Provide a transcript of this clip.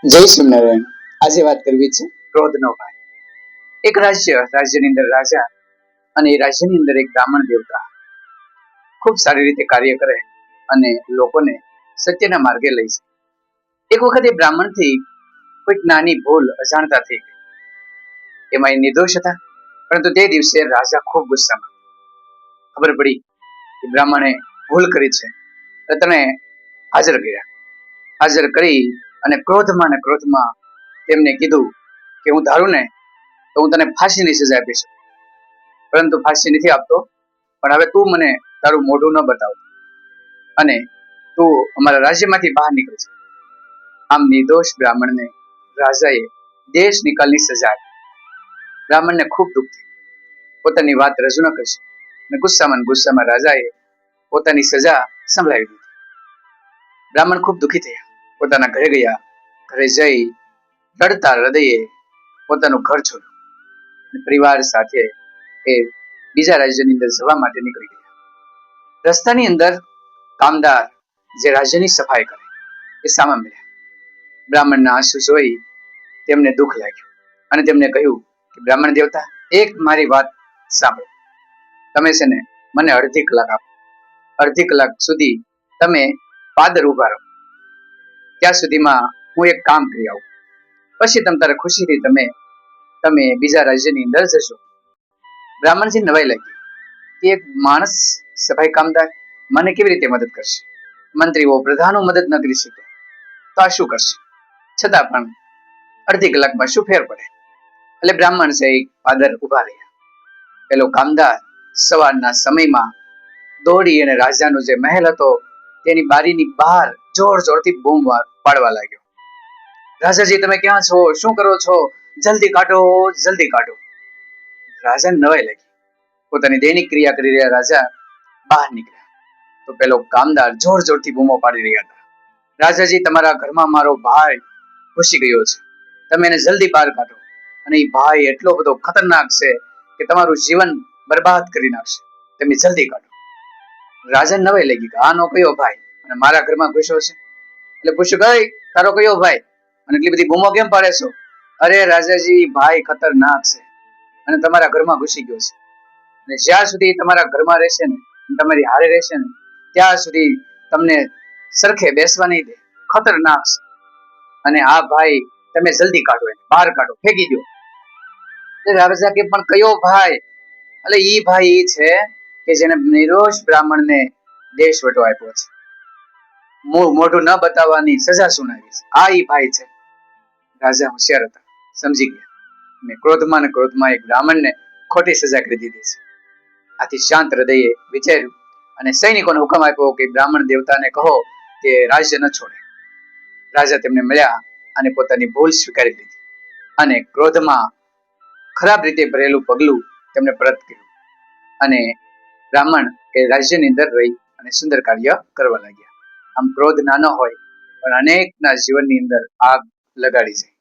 જય સ્વામિનારાયણ. આજે વાત કરવી છે ક્રોધનો ભાઈ. એક રાજ્યની અંદર રાજા અને એ રાજ્યની અંદર એક બ્રાહ્મણ દેવતા ખૂબ સારી રીતે કાર્ય કરે અને લોકોને સત્યના માર્ગે લઈ જાય. એક વખત એ બ્રાહ્મણથી કોઈક નાની ભૂલ અજાણતા થઈ ગઈ. એમાં એ નિર્દોષ હતા, પરંતુ તે દિવસે રાજા ખૂબ ગુસ્સામાં. ખબર પડી કે બ્રાહ્મણે ભૂલ કરી છે, તને હાજર કર્યા. હાજર કરી અને ક્રોધમાં તેમને કીધું કે હું ધારું ને તો હું તને ફાંસીની સજા આપી શકું, પરંતુ ફાંસી નથી આપતો, પણ હવે તું મને તારું મોઢું ન બતાવ અને તું અમારા રાજ્યમાંથી બહાર નીકળી જા. આમ નિર્દોષ બ્રાહ્મણને રાજાએ દેશ નિકાલની સજા આપી. બ્રાહ્મણને ખૂબ દુઃખ થયું, પોતાની વાત રજૂ ન કરી શક્યો અને ગુસ્સામાં રાજાએ પોતાની સજા સંભળાવી દીધી. બ્રાહ્મણ ખૂબ દુઃખી થયા, પોતાના ઘરે ગયા. ઘરે જઈ રડતા હૃદયે પોતાનું ઘર છોડ્યું અને પરિવાર સાથે એ બીજા રાજ્યની અંદર જવા માટે નીકળી ગયા. રસ્તાની અંદર કામદાર જે રાજ્યની સફાઈ કરે એ સામા મળ્યા. બ્રાહ્મણના આંસુ જોઈ તેમને દુઃખ લાગ્યું અને તેમને કહ્યું કે બ્રાહ્મણ દેવતા, એક મારી વાત સાંભળો. તમે છે ને મને અડધી કલાક આપો. અડધી કલાક સુધી તમે પાદર ઉભા રહો, ત્યાં સુધીમાં હું એક કામ કરી આવું. પછી તારે ખુશીથી તમે બીજા રાજ્યની અંદર જશો. બ્રાહ્મણજી નવાઈ લાગી કે એક માણસ સફાઈ કામદાર મને કેવી રીતે મદદ કરશે? મંત્રીઓ પ્રધાનો મદદ ન કરી શકે તો આ શું કરશે? છતાં પણ અડધી કલાકમાં શું ફેર પડે? એટલે બ્રાહ્મણ છે પાદર ઉભા રહ્યા. પેલો કામદાર સવારના સમયમાં દોડી અને રાજાનો જે મહેલ હતો તેની બારીની બહાર જોરથી બૂમ પાડવા લાગ્યો. રાજાજી, તમે ક્યાં છો? શું કરો છો? જલ્દી કાઢો, જલ્દી કાઢો. રાજાને નવાઈ લાગી. પોતાની દૈનિક ક્રિયા કરી રહ્યા રાજા બહાર નીકળ્યા તો પેલો કામદાર જોરથી બૂમો પાડી રહ્યા હતા. રાજાજી, તમારા ઘરમાં મારો ભાઈ ઘૂસી ગયો છે, તમે એને જલ્દી બહાર કાઢો. અને એ ભાઈ એટલો બધો ખતરનાક છે કે તમારું જીવન બરબાદ કરી નાખશે, તમે જલ્દી કાઢો. રાજાને નવાઈ લાગી કે આનો કયો ભાઈ અને મારા ઘરમાં ઘૂસ્યો છે? એટલે પૂછ્યું, ગઈ તારો કયો ભાઈ અને એટલી બધી બૂમો કેમ પાડે છો? અરે રાજાજી, ભાઈ ખતરનાક છે અને તમારા ઘરમાં ઘૂસી ગયો છે, અને જ્યાં સુધી તમારા ઘરમાં રહેશે ને, તમારી હારે રહેશે ને, ત્યાં સુધી તમને સરખે બેસવા નહીં દે. ખતરનાક છે અને આ ભાઈ તમે જલ્દી કાઢો, એને બહાર કાઢો, ફેંકી દો. રાજા કે પણ કયો ભાઈ? એટલે ઈ ભાઈ ઈ છે કે જેને નિર્દોષ બ્રાહ્મણને દેશ વટો આપ્યો છે, મોઢું ન બતાવવાની સજા સુનાવી છે, આ ઈ ભાઈ છે. રાજા હોશિયાર હતા, સમજી ગયા. મેં ક્રોધમાં એક બ્રાહ્મણને ખોટી સજા કરી દીધી છે. આથી શાંત હૃદયે વિચાર્યું અને સૈનિકોને હુકમ આપ્યો કે બ્રાહ્મણ દેવતાને કહો કે રાજ્ય ન છોડે. રાજા તેમને મળ્યા અને પોતાની ભૂલ સ્વીકારી લીધી અને ક્રોધમાં ખરાબ રીતે ભરેલું પગલું તેમને પરત કર્યું અને બ્રાહ્મણ એ રાજ્યની અંદર રહી અને સુંદર કાર્ય કરવા લાગ્યા. આમ ક્રોધ નાનો હોય પણ અનેકના જીવનની અંદર આગ લગાડી જાય.